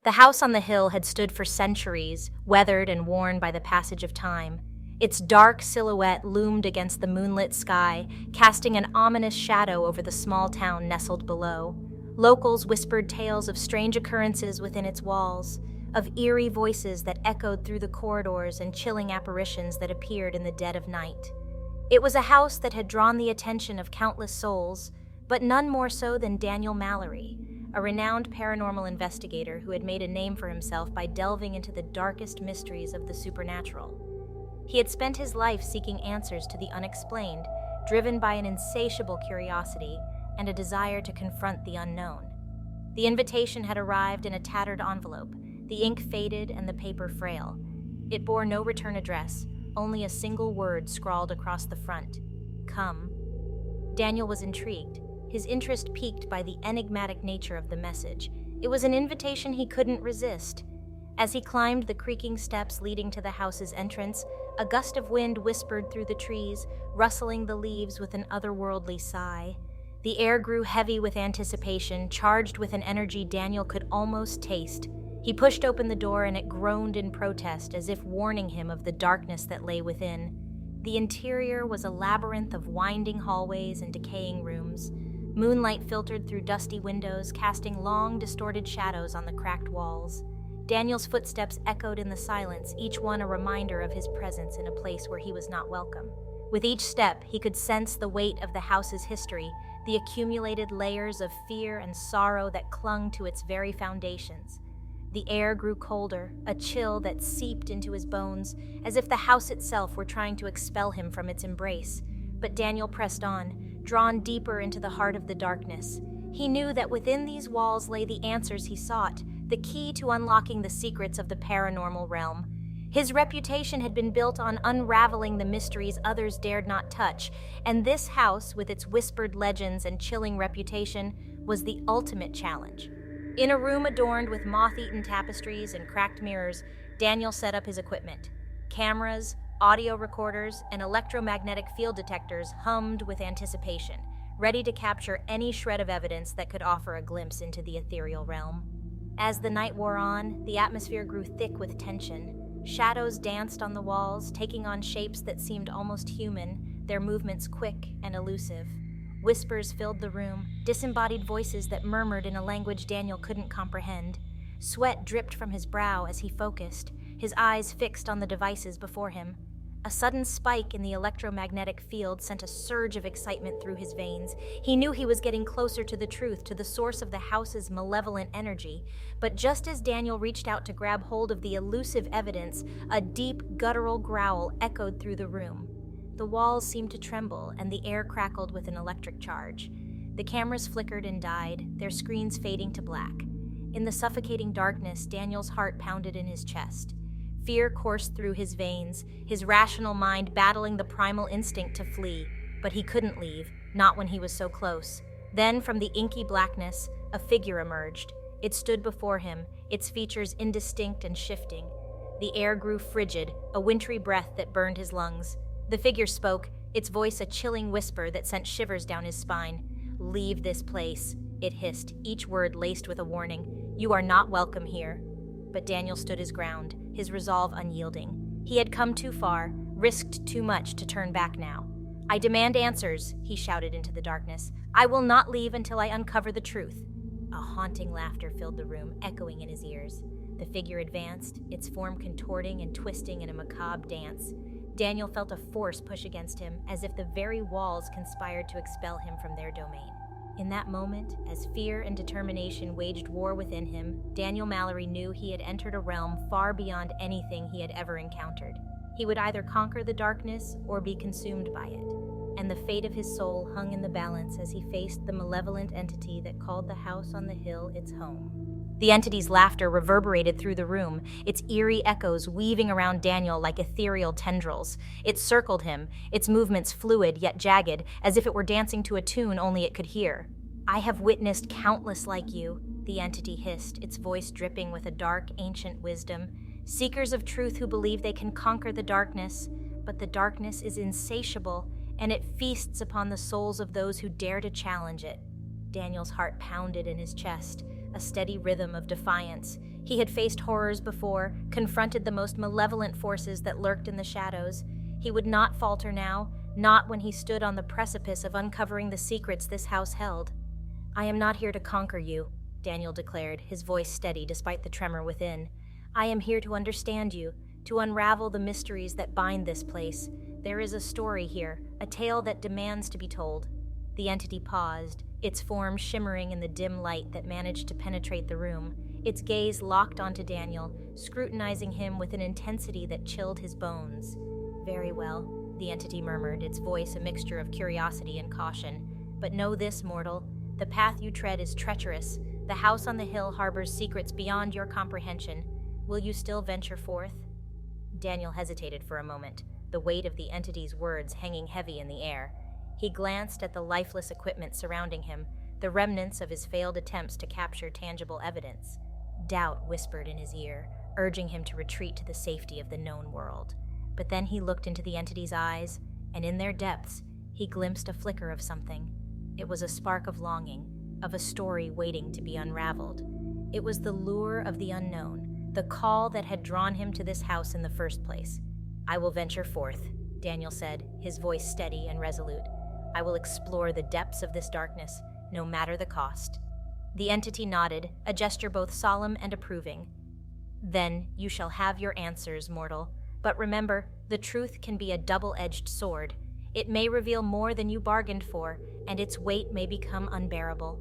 The house on the hill had stood for centuries, weathered and worn by the passage of time. Its dark silhouette loomed against the moonlit sky, casting an ominous shadow over the small town nestled below. Locals whispered tales of strange occurrences within its walls, of eerie voices that echoed through the corridors and chilling apparitions that appeared in the dead of night. It was a house that had drawn the attention of countless souls, but none more so than Daniel Mallory, a renowned paranormal investigator who had made a name for himself by delving into the darkest mysteries of the supernatural. He had spent his life seeking answers to the unexplained, driven by an insatiable curiosity and a desire to confront the unknown. The invitation had arrived in a tattered envelope, the ink faded and the paper frail. It bore no return address, only a single word scrawled across the front: "Come." Daniel was intrigued, his interest piqued by the enigmatic nature of the message. It was an invitation he couldn't resist. As he climbed the creaking steps leading to the house's entrance, a gust of wind whispered through the trees, rustling the leaves with an otherworldly sigh. The air grew heavy with anticipation, charged with an energy Daniel could almost taste. He pushed open the door and it groaned in protest, as if warning him of the darkness that lay within. The interior was a labyrinth of winding hallways and decaying rooms. Moonlight filtered through dusty windows, casting long, distorted shadows on the cracked walls. Daniel's footsteps echoed in the silence, each one a reminder of his presence in a place where he was not welcome. With each step, he could sense the weight of the house's history, the accumulated layers of fear and sorrow that clung to its very foundations. The air grew colder, a chill that seeped into his bones, as if the house itself were trying to expel him from its embrace. But Daniel pressed on, drawn deeper into the heart of the darkness. He knew that within these walls lay the answers he sought, the key to unlocking the secrets of the paranormal realm. His reputation had been built on unraveling the mysteries others dared not touch, and this house, with its whispered legends and chilling reputation, was the ultimate challenge. In a room adorned with moth-eaten tapestries and cracked mirrors, Daniel set up his equipment. Cameras, audio recorders, and electromagnetic field detectors hummed with anticipation, ready to capture any shred of evidence that could offer a glimpse into the ethereal realm. As the night wore on, the atmosphere grew thick with tension. Shadows danced on the walls, taking on shapes that seemed almost human, their movements quick and elusive. Whispers filled the room, disembodied voices that murmured in a language Daniel couldn't comprehend. Sweat dripped from his brow as he focused, his eyes fixed on the devices before him. A sudden spike in the electromagnetic field sent a surge of excitement through his veins. He knew he was getting closer to the truth, to the source of the house's malevolent energy. But just as Daniel reached out to grab hold of the elusive evidence, a deep, guttural growl echoed through the room. The walls seemed to tremble, and the air crackled with an electric charge. The cameras flickered and died, their screens fading to black. In the suffocating darkness, Daniel's heart pounded in his chest. Fear coursed through his veins, his rational mind battling the primal instinct to flee. But he couldn't leave, not when he was so close. Then, from the inky blackness, a figure emerged. It stood before him, its features indistinct and shifting. The air grew frigid, a wintry breath that burned his lungs. The figure spoke, its voice a chilling whisper that sent shivers down his spine. "Leave this place," it hissed, each word laced with a warning. "You are not welcome here." But Daniel stood his ground, his resolve unyielding. He had come too far, risked too much to turn back now. "I demand answers," he shouted into the darkness. "I will not leave until I uncover the truth." A haunting laughter filled the room, echoing in his ears. The figure advanced, its form contorting and twisting in a macabre dance. Daniel felt a force push against him, as if the very walls conspired to expel him from their domain. In that moment, as fear and determination waged war within him, Daniel Mallory knew he had entered a realm far beyond anything he had ever encountered. He would either conquer the darkness or be consumed by it, and the fate of his soul hung in the balance as he faced the malevolent entity that called the house on the hill its home. The entity's laughter reverberated through the room, its eerie echoes weaving around Daniel like ethereal tendrils. It circled him, its movements fluid yet jagged, as if it were dancing to a tune only it could hear. "I have witnessed countless like you," the entity hissed, its voice dripping with a dark, ancient wisdom. "Seekers of truth who believe they can conquer the darkness, but the darkness is insatiable, and it feasts upon the souls of those who dare to challenge it." Daniel's heart pounded in his chest. a steady rhythm of defiance. He had faced horrors before, confronted the most malevolent forces that lurked in the shadows. He would not falter now, not when he stood on the precipice of uncovering the secrets this house held. "I am not here to conquer you," Daniel declared, his voice steady despite the tremor within. "I am here to understand you, to unravel the mysteries that bind this place. There is a story here, a tale that demands to be told." The entity paused, its form shimmering in the dim light that managed to penetrate the room, its gaze locked onto Daniel, scrutinizing him with an intensity that chilled his bones. "Very well," the entity murmured, its voice a mixture of curiosity and caution. "But know this, mortal. The path you tread is treacherous. The house on the hill harbors secrets beyond your comprehension. Will you still venture forth?" Daniel hesitated for a moment, the weight of the entity's words hanging heavy in the air. He glanced at the lifeless equipment surrounding him, the remnants of his failed attempts to capture tangible evidence. Doubt whispered in his ear, urging him to retreat to the safety of the known world. But then he looked into the entity's eyes, and in their depths, he glimpsed a flicker of something. It was a spark of longing, of a story waiting to be unraveled. It was the lure of the unknown, the call that had drawn him to this house in the first place. "I will venture forth," Daniel said, his voice steady and resolute. "I will explore the depths of this darkness, no matter the cost." The entity nodded, a gesture both solemn and approving. "Then you shall have your answers, mortal. But remember, the truth can be a double-edged sword. It may reveal more than you bargained for, and its weight may become unbearable."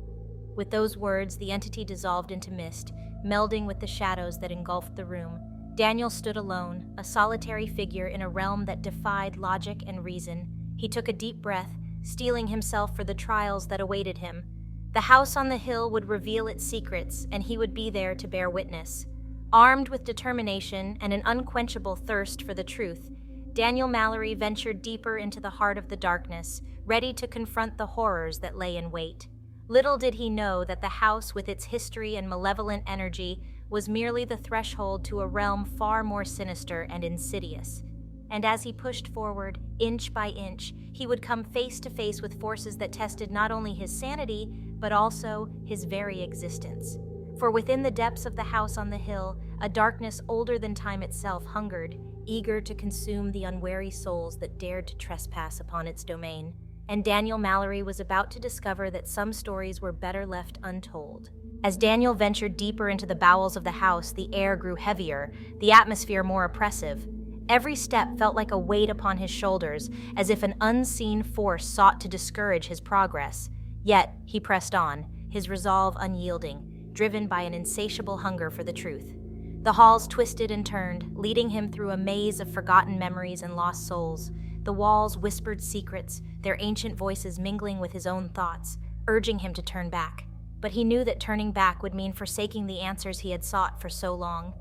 With those words, the entity dissolved into mist, melding with the shadows that engulfed the room. Daniel stood alone, a solitary figure in a realm that defied logic and reason. He took a deep breath, steeling himself for the trials that awaited him. The house on the hill would reveal its secrets, and he would be there to bear witness. Armed with determination and an unquenchable thirst for the truth, Daniel Mallory ventured deeper into the heart of the darkness, ready to confront the horrors that lay in wait. Little did he know that the house, with its history and malevolent energy, was merely the threshold to a realm far more sinister and insidious. And as he pushed forward, inch by inch, he would come face to face with forces that tested not only his sanity, but also his very existence. For within the depths of the house on the hill, a darkness older than time itself hungered, eager to consume the unwary souls that dared to trespass upon its domain. And Daniel Mallory was about to discover that some stories were better left untold. As Daniel ventured deeper into the bowels of the house, the air grew heavier, the atmosphere more oppressive. Every step felt like a weight upon his shoulders, as if an unseen force sought to discourage his progress. Yet he pressed on, his resolve unyielding, driven by an insatiable hunger for the truth. The halls twisted and turned, leading him through a maze of forgotten memories and lost souls. The walls whispered secrets, their ancient voices mingling with his own thoughts, urging him to turn back. But he knew that turning back would mean forsaking the answers he had sought for so long.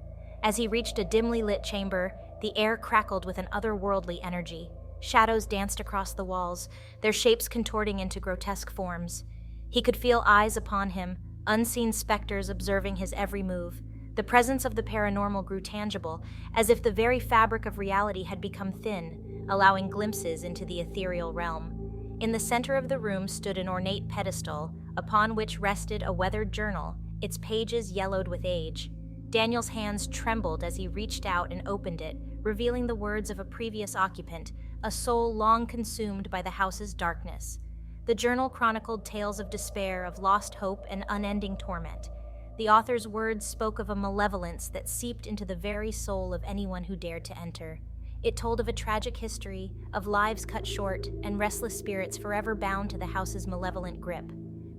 As he reached a dimly lit chamber, the air crackled with an otherworldly energy. Shadows danced across the walls, their shapes contorting into grotesque forms. He could feel eyes upon him, unseen specters observing his every move. The presence of the paranormal grew tangible, as if the very fabric of reality had become thin, allowing glimpses into the ethereal realm. In the center of the room stood an ornate pedestal, upon which rested a weathered journal, its pages yellowed with age. Daniel's hands trembled as he reached out and opened it, revealing the words of a previous occupant, a soul long consumed by the house's darkness. The journal chronicled tales of despair, of lost hope, and unending torment. The author's words spoke of a malevolence that seeped into the very soul of anyone who dared to enter. It told of a tragic history, of lives cut short, and restless spirits forever bound to the house's malevolent grip.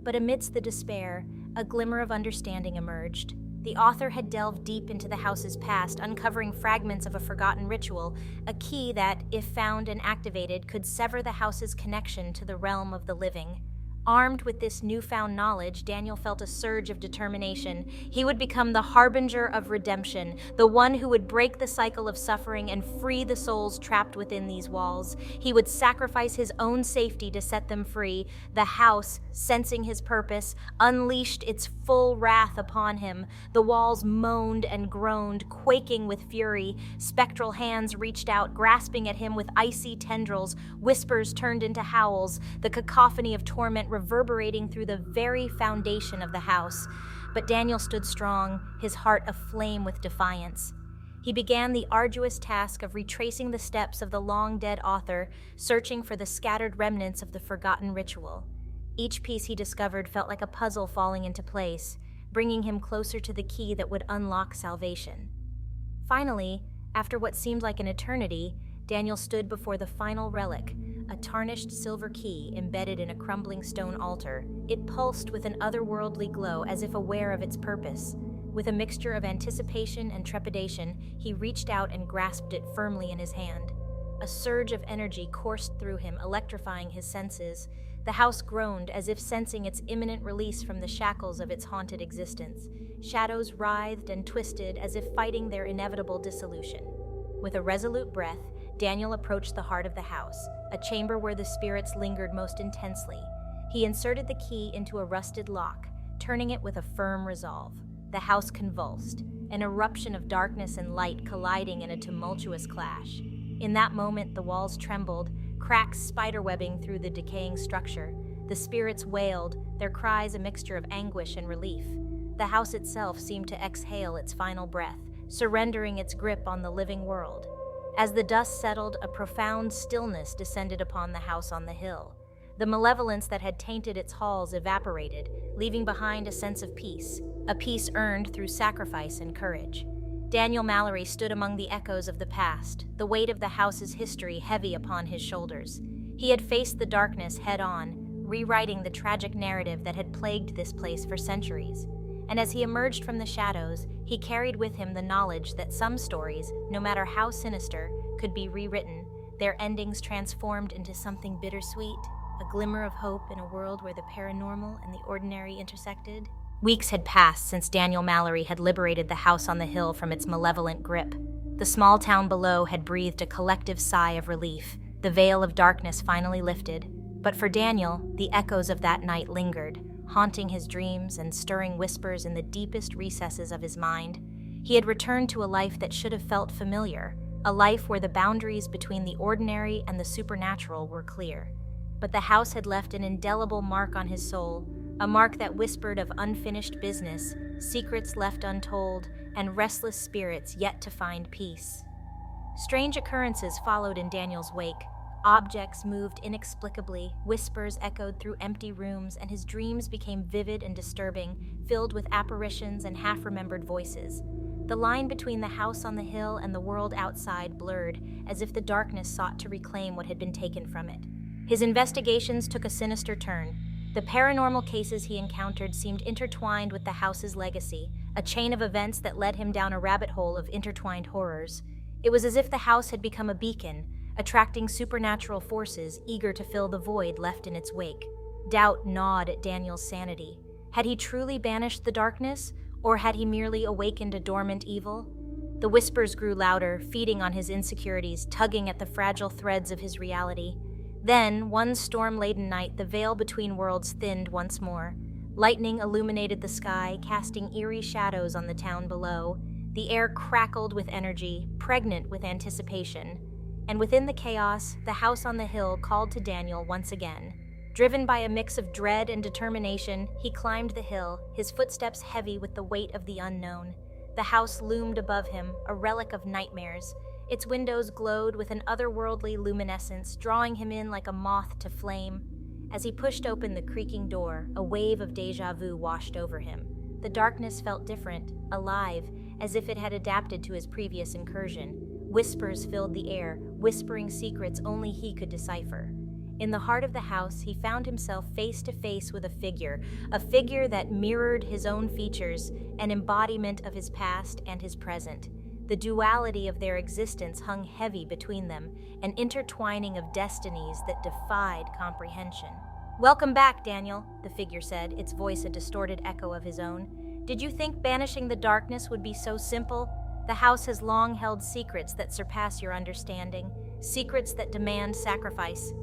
But amidst the despair, a glimmer of understanding emerged. The author had delved deep into the house's past, uncovering fragments of a forgotten ritual, a key that, if found and activated, could sever the house's connection to the realm of the living. Armed with this newfound knowledge, Daniel felt a surge of determination. He would become the harbinger of redemption, the one who would break the cycle of suffering and free the souls trapped within these walls. He would sacrifice his own safety to set them free. The house, sensing his purpose, unleashed its full wrath upon him. The walls moaned and groaned, quaking with fury. Spectral hands reached out, grasping at him with icy tendrils. Whispers turned into howls, the cacophony of torment reverberating through the very foundation of the house. But Daniel stood strong, his heart aflame with defiance. He began the arduous task of retracing the steps of the long-dead author, searching for the scattered remnants of the forgotten ritual. Each piece he discovered felt like a puzzle falling into place, bringing him closer to the key that would unlock salvation. Finally, after what seemed like an eternity, Daniel stood before the final relic, a tarnished silver key embedded in a crumbling stone altar. It pulsed with an otherworldly glow, as if aware of its purpose. With a mixture of anticipation and trepidation, he reached out and grasped it firmly in his hand. A surge of energy coursed through him, electrifying his senses. The house groaned, as if sensing its imminent release from the shackles of its haunted existence. Shadows writhed and twisted, as if fighting their inevitable dissolution. With a resolute breath, Daniel approached the heart of the house, a chamber where the spirits lingered most intensely. He inserted the key into a rusted lock, turning it with a firm resolve. The house convulsed, an eruption of darkness and light colliding in a tumultuous clash. In that moment, the walls trembled, cracks spiderwebbing through the decaying structure. The spirits wailed, their cries a mixture of anguish and relief. The house itself seemed to exhale its final breath, surrendering its grip on the living world. As the dust settled, a profound stillness descended upon the house on the hill. The malevolence that had tainted its halls evaporated, leaving behind a sense of peace, a peace earned through sacrifice and courage. Daniel Mallory stood among the echoes of the past, the weight of the house's history heavy upon his shoulders. He had faced the darkness head-on, rewriting the tragic narrative that had plagued this place for centuries. And as he emerged from the shadows, he carried with him the knowledge that some stories, no matter how sinister, could be rewritten, their endings transformed into something bittersweet, a glimmer of hope in a world where the paranormal and the ordinary intersected. Weeks had passed since Daniel Mallory had liberated the house on the hill from its malevolent grip. The small town below had breathed a collective sigh of relief. The veil of darkness finally lifted. But for Daniel, the echoes of that night lingered, haunting his dreams and stirring whispers in the deepest recesses of his mind. He had returned to a life that should have felt familiar, a life where the boundaries between the ordinary and the supernatural were clear. But the house had left an indelible mark on his soul, a mark that whispered of unfinished business, secrets left untold, and restless spirits yet to find peace. Strange occurrences followed in Daniel's wake. Objects moved inexplicably, whispers echoed through empty rooms, and his dreams became vivid and disturbing, filled with apparitions and half-remembered voices. The line between the house on the hill and the world outside blurred, as if the darkness sought to reclaim what had been taken from it. His investigations took a sinister turn. The paranormal cases he encountered seemed intertwined with the house's legacy, a chain of events that led him down a rabbit hole of intertwined horrors. It was as if the house had become a beacon, attracting supernatural forces eager to fill the void left in its wake. Doubt gnawed at Daniel's sanity. Had he truly banished the darkness, or had he merely awakened a dormant evil? The whispers grew louder, feeding on his insecurities, tugging at the fragile threads of his reality. Then, one storm-laden night, the veil between worlds thinned once more. Lightning illuminated the sky, casting eerie shadows on the town below. The air crackled with energy, pregnant with anticipation. And within the chaos, the house on the hill called to Daniel once again. Driven by a mix of dread and determination, he climbed the hill, his footsteps heavy with the weight of the unknown. The house loomed above him, a relic of nightmares. Its windows glowed with an otherworldly luminescence, drawing him in like a moth to flame. As he pushed open the creaking door, a wave of déjà vu washed over him. The darkness felt different, alive, as if it had adapted to his previous incursion. Whispers filled the air, whispering secrets only he could decipher. In the heart of the house, he found himself face to face with a figure that mirrored his own features, an embodiment of his past and his present. The duality of their existence hung heavy between them, an intertwining of destinies that defied comprehension. "Welcome back, Daniel," the figure said, its voice a distorted echo of his own. "Did you think banishing the darkness would be so simple? The house has long held secrets that surpass your understanding, secrets that demand sacrifice."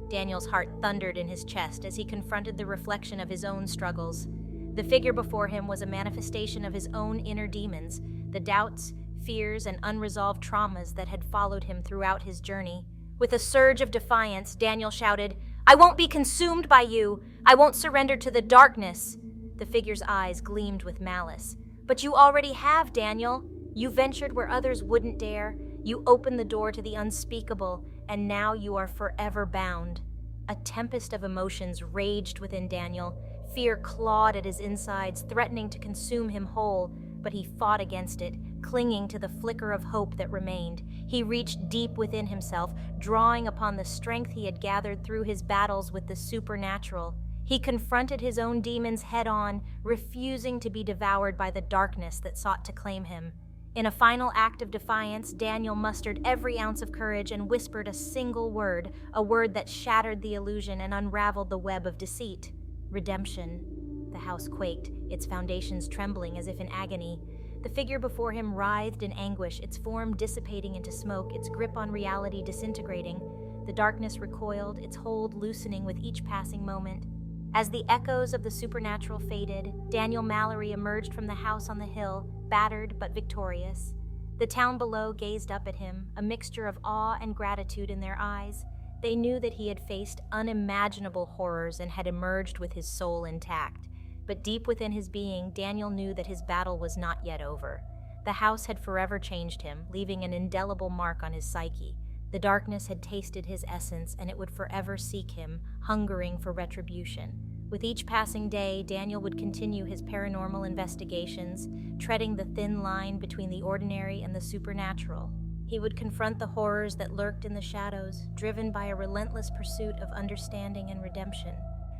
Daniel's heart thundered in his chest as he confronted the reflection of his own struggles. The figure before him was a manifestation of his own inner demons, the doubts, fears, and unresolved traumas that had followed him throughout his journey. With a surge of defiance, Daniel shouted, "I won't be consumed by you! I won't surrender to the darkness!" The figure's eyes gleamed with malice. "But you already have, Daniel. You ventured where others wouldn't dare. You opened the door to the unspeakable, and now you are forever bound." A tempest of emotions raged within Daniel. Fear clawed at his insides, threatening to consume him whole, but he fought against it, clinging to the flicker of hope that remained. He reached deep within himself, drawing upon the strength he had gathered through his battles with the supernatural. He confronted his own demons head-on, refusing to be devoured by the darkness that sought to claim him. In a final act of defiance, Daniel mustered every ounce of courage and whispered a single word, a word that shattered the illusion and unraveled the web of deceit. Redemption. The house quaked, its foundations trembling as if in agony. The figure before him writhed in anguish, its form dissipating into smoke, its grip on reality disintegrating. The darkness recoiled, its hold loosening with each passing moment. As the echoes of the supernatural faded, Daniel Mallory emerged from the house on the hill, battered but victorious. The town below gazed up at him, a mixture of awe and gratitude in their eyes. They knew that he had faced unimaginable horrors and had emerged with his soul intact. But deep within his being, Daniel knew that his battle was not yet over. The house had forever changed him, leaving an indelible mark on his psyche. The darkness had tasted his essence, and it would forever seek him, hungering for retribution. With each passing day, Daniel would continue his paranormal investigations, treading the thin line between the ordinary and the supernatural. He would confront the horrors that lurked in the shadows, driven by a relentless pursuit of understanding and redemption.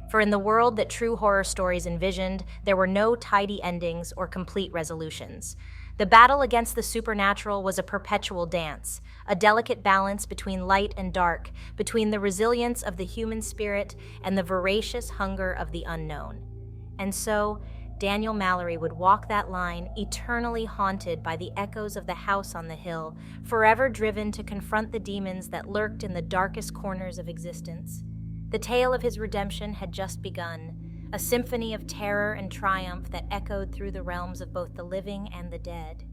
For in the world that true horror stories envisioned, there were no tidy endings or complete resolutions. The battle against the supernatural was a perpetual dance, a delicate balance between light and dark, between the resilience of the human spirit and the voracious hunger of the unknown. And so, Daniel Mallory would walk that line, eternally haunted by the echoes of the house on the hill, forever driven to confront the demons that lurked in the darkest corners of existence. The tale of his redemption had just begun, a symphony of terror and triumph that echoed through the realms of both the living and the dead.